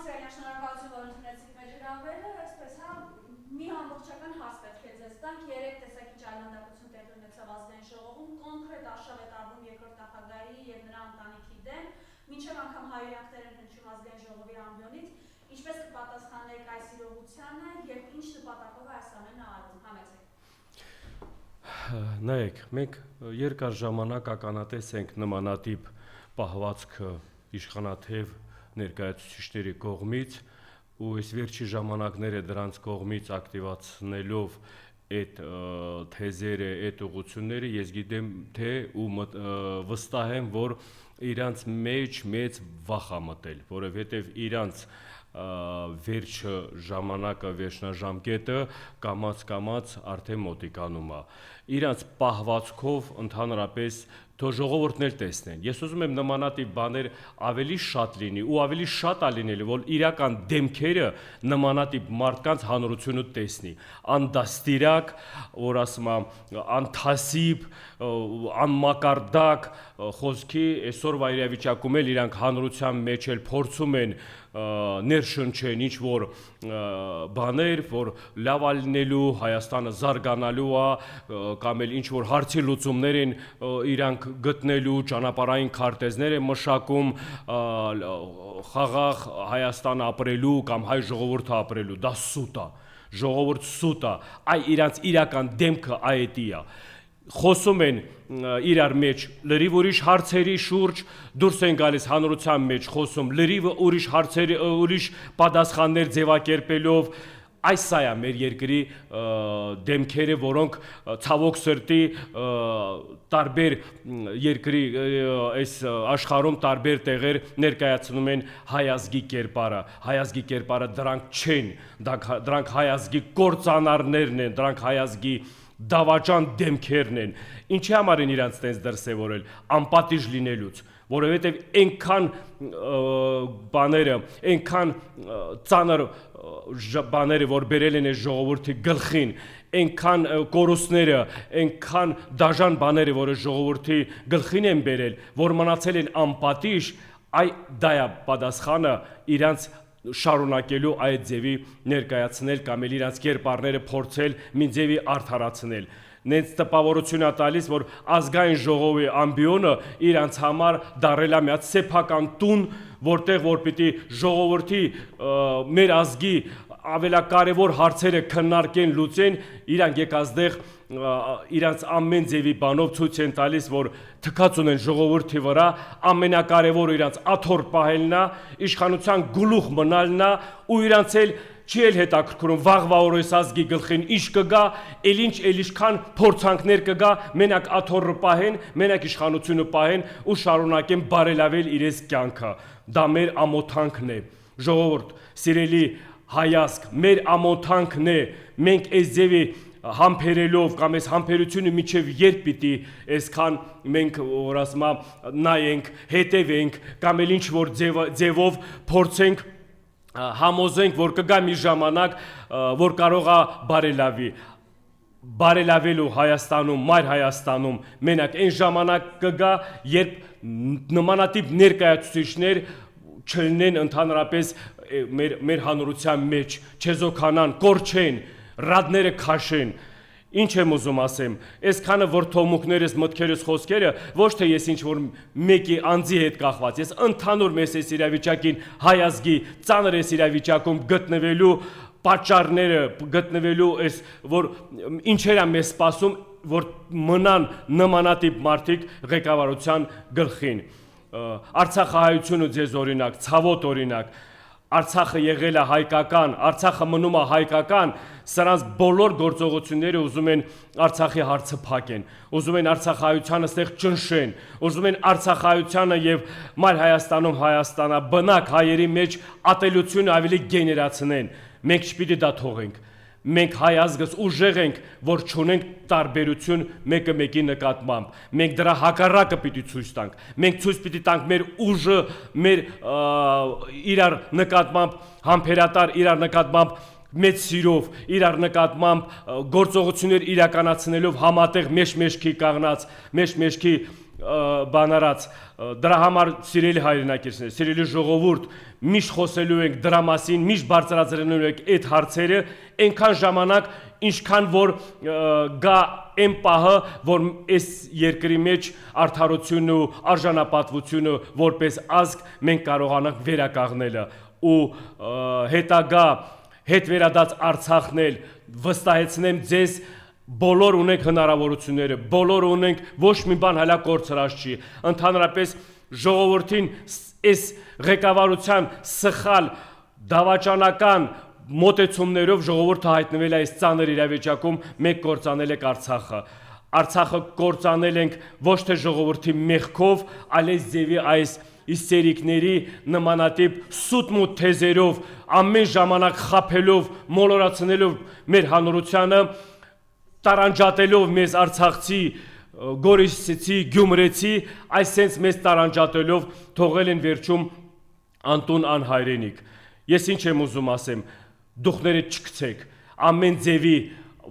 Սերյան, շնորհակալություն, որ ընդունեցիք մեր հրավերը, այսպես հա մի ամբողջական հաս պետք է ձեզ տանք, 3 տեսակի ճայլանդակություն տեղի ունեցավ ազգային ժողովում, կոնկրետ արշավ է տարվում երկրորդ նախագահի եւ նրա ընտանիքի դեմ, մինչեւ անգամ հայհոյանքներ են հնչում ազգային ժողովի ամբիոնից, ինչպես կպատասխանեք այս իրողությանը եւ ինչ նպատակով է այս ամենը արվում, համեցեք։ Նայեք, մենք երկար ժամանակ ականատես ենք նմանատիպ պահվածքը իշխանաթև ներկայացուցիչների կողմից ու այս վերջի ժամանակները դրանց կողմից ակտիվացնելով այդ թեզերը, այդ ուղղությունները ես գիտեմ թե ու վստահ եմ, որ իրանց մեջ մեծ վախ է մտել, որովհետև իրանց վերջը ժամանակը, վերջնաժամկետը կամաց արդեն մոտիկանում է։ Իրանց պահվածքով ընդհանրապես թող ժողովուրդն էլ տեսնեն։ Ես ուզում եմ նմանատիպ բաներ ավելի շատ լինի ու ավելի շատ է լինելու, որ իրական դեմքերը նմանատիպ մարդկանց հանրությունը տեսնի։ Անդաստիրակ, որ ասում եմ, անթասիբ, անմակարդակ խոսքի այսօրվա իրավիճակում էլ իրանք հանրության մեջ էլ փորձում են ներշնչեն ինչ որ բաներ, որ լավ լինելու, Հայաստանը զարգանալու է, կամ էլ ինչ որ հարցի լուծումներ են իրանք գտնելու, ճանապարհային քարտեզներ են մշակում, խաղաղ Հայաստան ապրելու կամ հայ ժողովուրդը ապրելու, դա սուտ է, ժողովուրդ սուտ է, այ իրանց իրական դեմքը այդի է։ Խոսում են իրար մեջ լրիվ ուրիշ հարցերի շուրջ, դուրս են գալիս հանրության մեջ խոսում լրիվ ուրիշ հարցերի, ուրիշ պատասխաններ ձևակերպելով, այս սա է մեր երկրի դեմքերը, որոնք ցավոք սրտի տարբեր երկրի այս աշխարհում տարբեր տեղեր ներկայացնում են հայազգի կերպարը, դրանք չեն, դրանք հայազգի կործանարներն են, դրանք հայազգի դավաճան դեմքերն են, ինչի համար են իրանց տենց դրսևորել, անպատիժ լինելուց, որովհետև այնքան բաները, այնքան ծանր բաները, որ բերել են այս ժողովրդի գլխին, այնքան կորուստները, այնքան դաժան բաները, որ ժողովրդի գլխին են բերել, որ մնացել են անպատիժ, այ դա է պատասխանը իրանց շարունակելու այդ ձևի ներկայացնել կամ էլ իրանց կերպարները փորձել մի ձևի արդարացնել։ Նենց տպավորություն է տալիս, որ ազգային ժողովի ամբիոնը իրանց համար դարել է մի հատ սեփական տուն, որտեղ որ պիտի ժողովրդի մեր ազգի ամենակարևոր հարցերը քննարկեն, լուծեն, իրանք եկածդեղ իրանց ամեն ձևի բանով ցույց են տալիս, որ թքած ունեն ժողովրդի վրա, ամենակարևորը իրանց աթոռ պահելն է, իշխանության գլուխ մնալն է ու իրանց էլ չի էլ հետաքրքրում վաղվա օր այս ազգի գլխին ինչ կգա, էլ ինչքան փորձանքներ կգա, մենակ աթոռը պահեն, մենակ իշխանությունը պահեն ու շարունակեն բարելավել իրենց կյանքը։ Դա մեր ամոթանքն է։ Ժողովուրդ, սիրելի հայազգ, մեր ամոթանքն է, մենք այս ձևի համբերելով կամ այս համբերությունը միջև երբ պիտի այսքան մենք որ ասում եմ նայենք, հետևենք կամ էլ ինչ որ ձևով փորձենք համոզենք, որ կգա մի ժամանակ, որ կարող է բարելավելու Հայաստանում, մայր Հայաստանում, մենակ այն ժամանակ կգա, երբ նմանատիպ ներկայացուցիչներ չլինեն ընդհանրապես մեր հանրության մեջ, չեզոքանան, կորչեն, ռադները քաշեն, ինչ եմ ուզում ասեմ, այսքանը վրդովմունքներս, մտքերս, խոսքերը, ոչ թե ես ինչ-որ մեկի անձի հետ կախված, ես ընդհանուր մեզ այս իրավիճակին հայազգի ծանր այս իրավիճակում գտնվելու պատճառները, գտնվելու այս, որ ինչեր է մեզ սպասում, որ մնան նմանատիպ մարդիկ ղեկավարության գլխին։ Արցախահայությունը ձեզ օրինակ, ցավոտ օրինակ, Արցախը եղել է հայկական, Արցախը մնում է հայկական, սրանց բոլոր գործողությունները ուզում են Արցախի հարցը փակեն, ուզում են արցախահայությանը ստեղ ճնշեն, ուզում են արցախահայությանը եւ մայր Հայաստանում Հայաստանաբնակ հայերի մեջ ատելությունը ավելի գեներացնեն։ Մենք չպիտի դա թողենք։ Մենք հայ ազգս ուժեղ ենք, որ չունենք տարբերություն մեկը մեկի նկատմամբ։ Մենք դրա հակառակը պիտի ցույց տանք։ Մենք ցույց պիտի տանք մեր ուժը, մեր իրար նկատմամբ համբերատար, իրար նկատմամբ մեծ սիրով, իրար նկատմամբ գործողություններ իրականացնելով համատեղ մեջքի կաղնած, մեջքի բանարած դրա համար սիրելի հայրենակիցներ, սիրելի ժողովուրդ, միշտ խոսելու ենք դրա մասին, միշտ բարձրացնելու ենք այդ հարցերը, այնքան ժամանակ, ինչքան որ գա այն պահը, որ այս երկրի մեջ արդարությունը ու արժանապատվությունը որպես ազգ մենք կարողանանք վերականգնելը ու հետագա հետ վերադած Արցախն էլ վստահեցնեմ ձեզ բոլոր ունենք հնարավորությունները, բոլոր ունենք ոչ մի բան հələ կորցրած չի, ընդհանրապես ժողովրդին այս ղեկավարության սխալ դավաճանական մոտեցումներով ժողովուրդը հայտնվել է այս ծանր իրավիճակում, մենք կործանել ենք Արցախը։ Արցախը կործանել ենք ոչ թե ժողովրդի մեղքով, այլ այս ձևի այս իսերիկների նմանատիպ սուտ-մուտ թեզերով, ամեն ժամանակ խաբելով, մոլորացնելով մեր հանրությանը, տարանջատելով մեզ արցախցի, գորիսցի, գյումրեցի, այսենց մեզ տարանջատելով թողել են վերջում անտուն անհայրենիք։ Ես ինչ եմ ուզում ասեմ, դուխներդ չգցեք, ամեն ձևի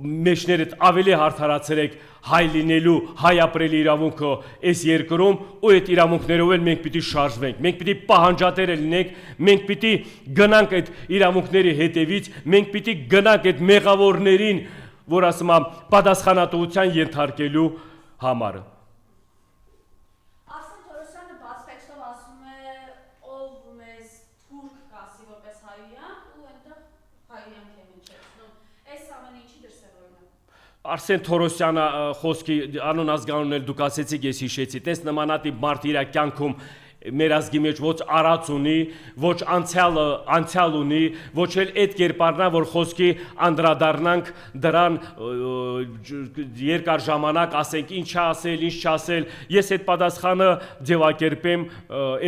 մեջներդ ավելի հարթարացրեք հայ լինելու, հայ ապրելի իրավունքը այս երկրում ու այդ իրավունքներով էլ մենք պիտի շարժվենք, մենք պիտի պահանջատերը լինենք, մենք պիտի գնանք այդ իրավունքների հետևից, մենք պիտի գնանք այդ մեղավորներին, որ ասում եմ, պատասխանատվության ենթարկելու համար։ Արսեն Թորոսյանը բաց տեքստով ասում է, ով մեզ թուրք կասի որպես հայության ու այնտեղ հայյանք է մինչեցնում։ Այս ամենը ինչի դրսևորում է։ Արսեն Թորոսյանը խոսքի անուն ազգանունն էլ դուք ասեցիք, ես հիշեցի, տես նմանատիպ մարդ իր կյանքում մեր ազգի մեջ ոչ արած ունի, ոչ անցյալ ունի, ոչ էլ այդ կերպարնա, որ խոսքի անդրադառնանք դրան երկար ժամանակ ասենք ինչ ասել, ինչ չասել, ես այդ պատասխանը ձևակերպեմ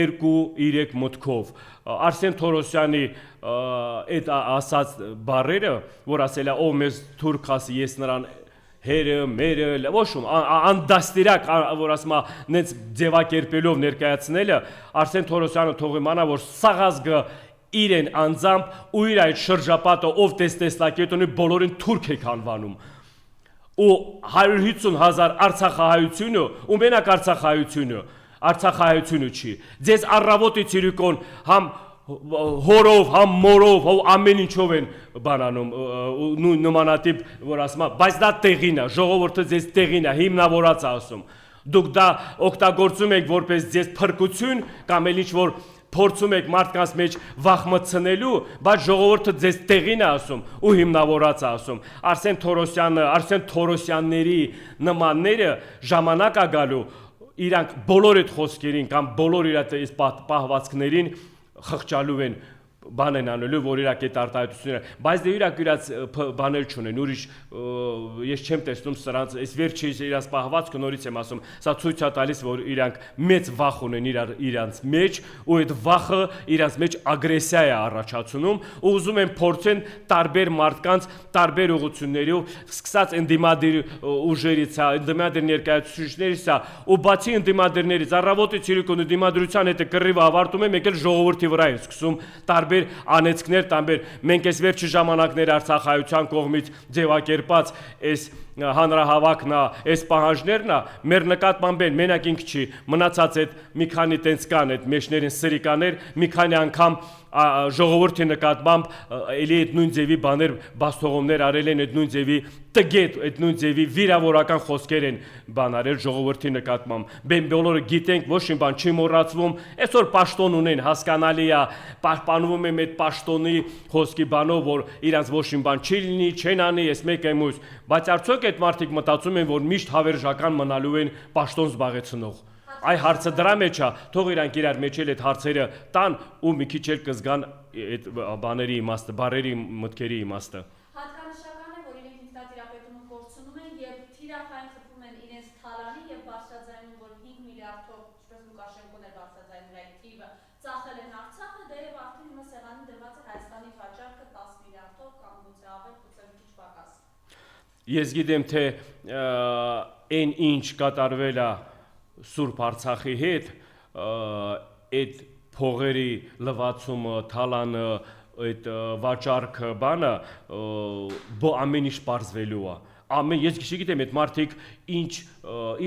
2-3 մտքով։ Արսեն Թորոսյանի այդ ասած բառերը, որ ասել է ով մեզ թուրք ասի, ես նրան հերը, մերը, ոչում, անդաստիրակ, որ ասում է, նենց ձևակերպելով ներկայացնելը, Արսեն Թորոսյանը թող իմանա, որ սաղազգը իրեն անձամբ ու իր այդ շրջապատը, ով տեսլակետ ունի, բոլորին թուրք եք անվանում։ Ու 150,000 արցախահայությունը, ու մենակ արցախահայությունը չի։ Ձեզ առավոտից իրիկոն համ հորով, համ մորով, ամեն ինչով են բանանում, նմանատիպ, որ ասում է, բայց դա տեղին է, ժողովուրդը ձեզ տեղին է, հիմնավորած ասում։ Դուք դա օգտագործում եք որպես ձեզ փրկություն կամ էլ ինչ-որ փորձում եք մարդկանց մեջ վախ մտցնելու, բայց ժողովուրդը ձեզ տեղին է ասում ու հիմնավորած է ասում։ Արսեն Թորոսյանների նմանները ժամանակ է գալու իրանք բոլոր այդ խոսքերին կամ բոլոր իր այս պահվածքներին խղճալու են բան են անելու, որ իրակ այդ արտահայտությունները, բայց դե իրակ իրաց բաներ չունեն, ուրիշ ես չեմ տեսնում սրանց, այս վերջի իրաց պահվածքը նորից եմ ասում, սա ցույց է տալիս, որ իրանք մեծ վախ ունեն իրանց մեջ, ու այդ վախը իրանց մեջ ագրեսիա է առաջացնում, ու ուզում են փորձեն տարբեր մարդկանց, տարբեր ուղղություններով, սկսած ընդդիմադիր ուժերից, ընդդիմադիր ներկայացուցիչներից, ու բացի ընդդիմադիրներից, առավոտից իրիկուն ընդդիմադրության հետ կռիվը ավարտում է, մեկ էլ ժողովրդի վրա են սկսում տարբեր անեցքներ տանբեր, մենք այս վերջի ժամանակներ Արցախայության կողմից ձևակերպած այս հանրահավաքն է, այս պահանջներն է, մեր նկատմամբ են, մենակ ինք չի, մնացած այդ մի քանի տենց կան, այդ մեջներին սրիկաներ, մի քանի անգամ ժողովրդի նկատմամբ էլի այդ նույն ձևի բաներ բաստողումներ արել են, այդ նույն ձևի տգետ, այդ նույն ձևի վիրավորական խոսքեր են բան արել ժողովրդի նկատմամբ։ Մենք բոլորը գիտենք, ոչ մի բան չի մոռացվում, այսօր պաշտոն ունեն, հասկանալի է, պաշտպանվում եմ այդ պաշտոնի խոսքի բանով, որ իրանց ոչ մի բան չի լինի, չեն անի, ես մեկ եմ ուզ, բայց արդյոք այդ մարդիկ մտածում են, որ միշտ հավերժական մնալու են պաշտոն զբաղեցնող։ Այ հարցը դրա մեջ է, թող իրանք իրար մեջ էլ այդ հարցերը տան ու մի քիչ էլ կզգան այդ բաների իմաստը, բարերի մտքերի իմաստը։ Հատկանշական է, որ իրենք դիկտատորապետումը կորցնում են եւ թիրախային խփում են իրենց թալանի եւ բարձրաձայնում, որ 5 միլիարդով, ինչպես Լուկաշենկոն էր բարձրաձայնում այդ թիվը, ծախել են Արցախը, դեռ արդեն հիմա սեղանին դրված է Հայաստանի վաճառքը 10 միլիարդով կամ գուցե ավել, գուցե մի քիչ պակաս։ Ես գիտեմ, թե այն ինչ կատարվել է Սուրբ Արցախի հետ, այդ փողերի լվացումը, թալանը, այդ վաճառքը բանը ամեն ինչ բարձվելու է, ամեն ես գիտեմ այդ մարդիկ ինչ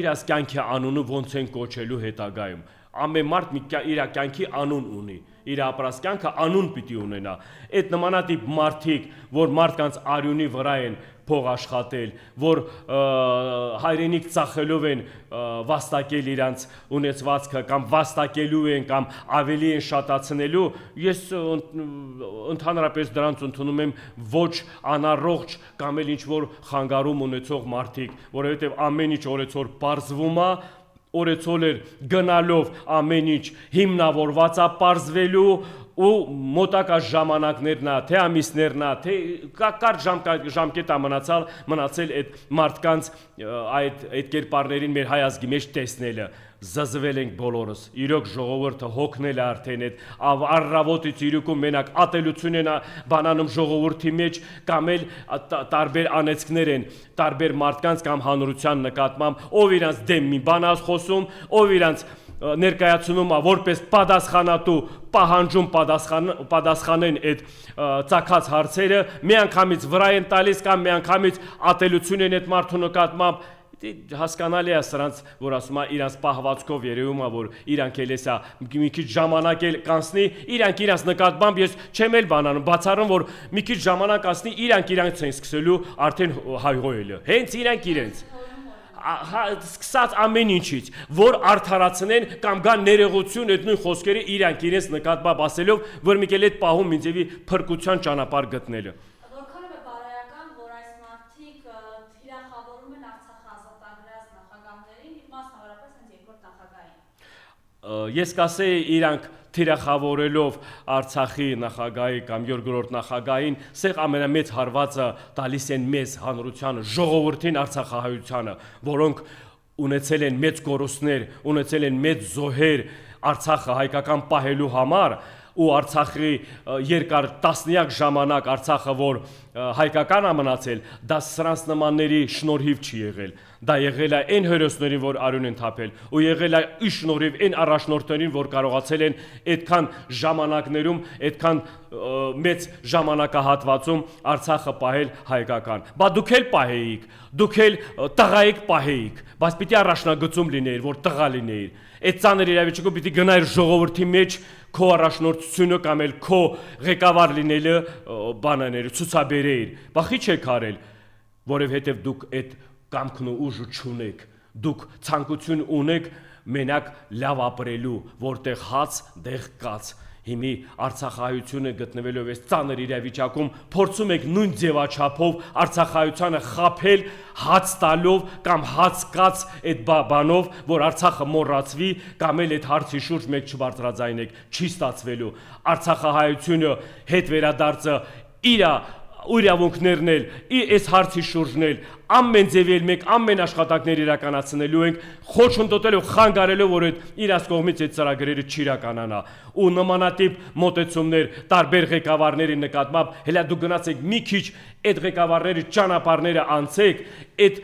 իրաց կյանքի անունը ոնց են կոչելու հետագայում ամեն մարդ իր կյանքի անուն ունի իր ապրած կյանքը անուն պիտի ունենա այդ նմանատիպ մարդիկ որ մարդկանց արյունի վրա են փող աշխատել որ հայրենիք ծախելով են վաստակել իրանց ունեցվածքը կամ վաստակելու են կամ ավելի են շատացնելու ես ընդհանրապես դրանց ընդունում եմ ոչ անառողջ կամ էլ ինչ որ խանգարում ունեցող մարդիկ որովհետև ամեն ինչ օրեցօր պարզվում է օրեցօր գնալով ամեն ինչ հիմնավորված է պարզվելու ու մոտակա ժամանակներն է թե ամիսներն է թե կարճ ժամկետ է մնացել այդ մարդկանց այդ կերպարներին մեր հայ ազգի մեջ տեսնելը զզվել ենք բոլորս իրոք ժողովուրդը հոգնել է արդեն այդ առավոտից իրիկում մենակ ատելություն են բանանում ժողովրդի մեջ կամ էլ տարբեր անեծքներ են տարբեր մարդկանց կամ հանրության նկատմամբ ով իրանց դեմ մի բան է խոսում ով իրանց ներկայացնում է որպես պատասխանատու պահանջում պատասխանեն այդ ցակած հարցերը միանգամից վրա են տալիս կամ միանգամից ատելություն են այդ մարդու նկատմամբ հասկանալի է սրանց որ ասում է իրանց պահվածքով երևում է որ իրանք էլ էսա մի քիչ ժամանակ էլ կանցնի իրանք իրանց նկատմամբ ես չեմ էլ բանանում բացառում որ մի քիչ ժամանակ անցնի իրանք են սկսելու արդեն հայհոյելը հենց իրանք իրենց սկսած ամեն ինչից որ արդարացնեն կամ գան ներողություն այդ նույն խոսքերը իրանք իրենց նկատմամբ ասելով որ մի քիչ այդ պահում ինձեւի փրկության ճանապարհ գտնելը որքանով է բարոյական որ այս մարդիկ թիրախավորում են Արցախը ազատագրած նախագահներին մասնավորապես հենց երկրորդ նախագահին ես կասեի իրանք թիրախավորելով Արցախի նախագահի կամ երկրորդ նախագահին սեղ ամենամեծ հարվածը տալիս են մեզ հանրությանը ժողովրդին արցախահայությանը որոնք ունեցել են մեծ կորուստներ ունեցել են մեծ զոհեր Արցախը հայկական պահելու համար ու Արցախի երկար տասնյակ ժամանակ Արցախը որ հայկական է մնացել դա սրանց նմանների շնորհիվ չի եղել դա եղել է այն հերոսներին որ արյուն են թափել ու եղել է ի շնորհիվ այն առաջնորդներին որ կարողացել են այդքան ժամանակներում այդքան մեծ ժամանակահատվածում Արցախը պահել հայկական բա դուք էլ պահեիք դուք էլ տղայիք պահեիք բայց պիտի առաջնագծում լինեիր որ տղա լինեիր այդ ծանր իրավիճակում պիտի գնայր ժողովրդի մեջ քո առաջնորդությունը կամ էլ քո ղեկավար լինելը բանաներ ցուցաբերեիր բախի չեք արել որովհետև դուք այդ կամքն ու ուժը չունեք դուք ցանկություն ունեք մենակ լավ ապրելու որտեղ հաց դեղ կաց հիմի Արցախահայությունը գտնվելով այս ծանր իրավիճակում փորձում եք նույն ձևաչափով Արցախահայությանը խաբել հաց տալով կամ հաց կաց այդ բանով որ Արցախը մոռացվի կամ էլ այդ հարցի շուրջ մեկ չբարձրաձայնեք չի ստացվելու Արցախահայությունը հետ վերադարձը իր իրավունքներն էլ այս հարցի շուրջն էլ ամեն ձևի մեկ ամեն աշխատանքներ իրականացնելու ենք խոչընդոտելով խանգարելով որ այդ իրաց կողմից այդ ծրագրերը չիրականանա ու նմանատիպ մոտեցումներ տարբեր ղեկավարների նկատմամբ հելա դու գնացեք մի քիչ այդ ղեկավարների ճանապարհները անցեք այդ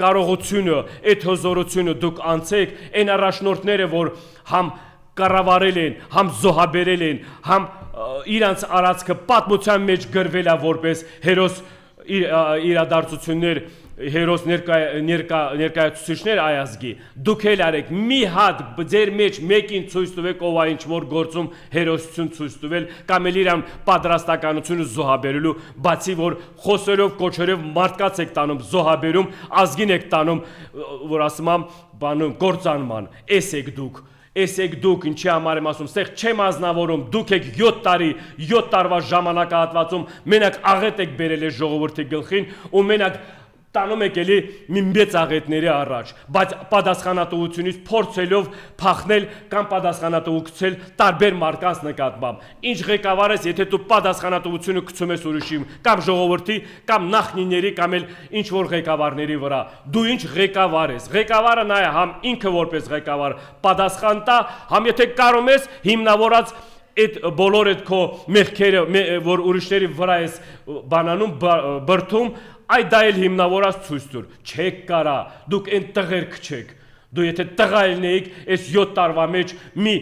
կարողությունը այդ հզորությունը դուք անցեք այն առաջնորդները որ համ կառավարել են, համ զոհաբերել են, համ իրանց արածքը պատմության մեջ գրվել է որպես հերոս իրադարձություններ, հերոս ներկայացուցիչներ այազգի։ Դուք էլ արեք մի հատ ձեր մեջ մեկին ցույց տվեք ով է ինչ որ գործում հերոսություն ցույց տվել կամ էլ իրան պատրաստականությունը զոհաբերելու, բացի որ խոսելով կոչերով մարդկաց եք տանում զոհաբերում, ազգին եք տանում, որ ասում եմ բանում կործանման, եք դուք Էսեք դուք ինչի համար եմ ասում, ստեղ չեմ ազնավորում, դուք եք 7 տարի, 7 տարվա ժամանակահատվածում մենակ աղետ եք բերել այս ժողովրդի գլխին ու մենակ տանում եք էլի մի մեծ աղետների առաջ, բայց պատասխանատվությունից փորձելով փախնել կամ պատասխանատվություն տարբեր մարդկանց նկատմամբ։ Ինչ ղեկավար ես, եթե դու պատասխանատվությունը գցում ես ուրիշի կամ ժողովրդի կամ նախնիների կամ էլ ինչ որ ղեկավարների վրա, դու ինչ ղեկավար ես։ Ղեկավարը նա է, համ ինքը որպես ղեկավար պատասխան տա, համ եթե կարող ես հիմնավորած այդ բոլոր այդ քո մեղքերը, որ ուրիշների վրա ես բանանում բրթում Այ դա էլ հիմնավորած ցույց տուր, չեք կարա, դուք այն տղերք չեք, դու եթե տղա ելնեիք, այս 7 տարվա մեջ մի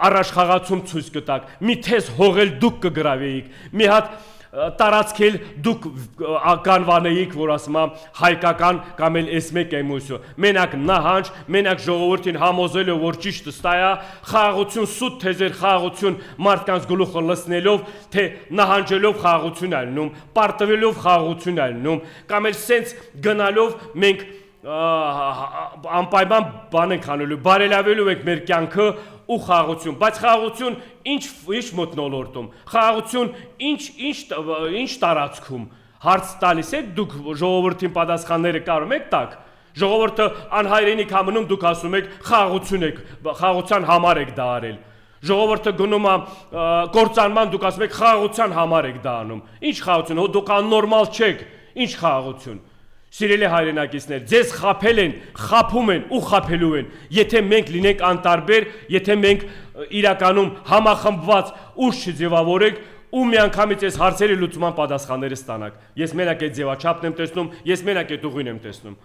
առաջխաղացում ցույց կտաք, մի թես հողել դուք կգրավեիք, մի հատ տարածքել դուք կանվանեիք, որ ասում եմ հայկական կամ էլ էս մեկ էմոսիո։ Մենակ նահանջ, մենակ ժողովրդին համոզելով, որ ճիշտը ստա է, խաղաղություն սուտ թե ձեր խաղաղություն մարդկանց գլուխը լցնելով, թե նահանջելով խաղաղություն ալնում, պարտվելով խաղաղություն ալնում, կամ էլ սենց գնալով մենք անպայման բան ենք անելու, բարելավելու ենք մեր կյանքը ու խաղաղություն, բայց խաղաղություն ինչ մթնոլորտում, խաղաղություն ինչ տարածքում, հարց տալիս եք դուք ժողովրդին պատասխանները կարող եք տակ, ժողովուրդը անհայրենիք համնում դուք ասում եք խաղաղություն եք, խաղաղության համար եք դա արել, ժողովուրդը գնում է կործանման դուք ասում եք խաղաղության համար եք դա անում, ինչ խաղաղություն, դուք աննորմալ չեք, ինչ խաղաղություն Սիրելի հայրենակիցներ, ձեզ խափել են, խափում են ու խափելու են, եթե մենք լինենք անտարբեր, եթե մենք իրականում համախմբված ուժ չձևավորենք ու միանգամից այս հարցերի լուծման պատասխանները ստանանք։ Ես մենակ այդ ձևաչափն եմ տեսնում, ես մենակ այդ ուղին եմ տեսնում։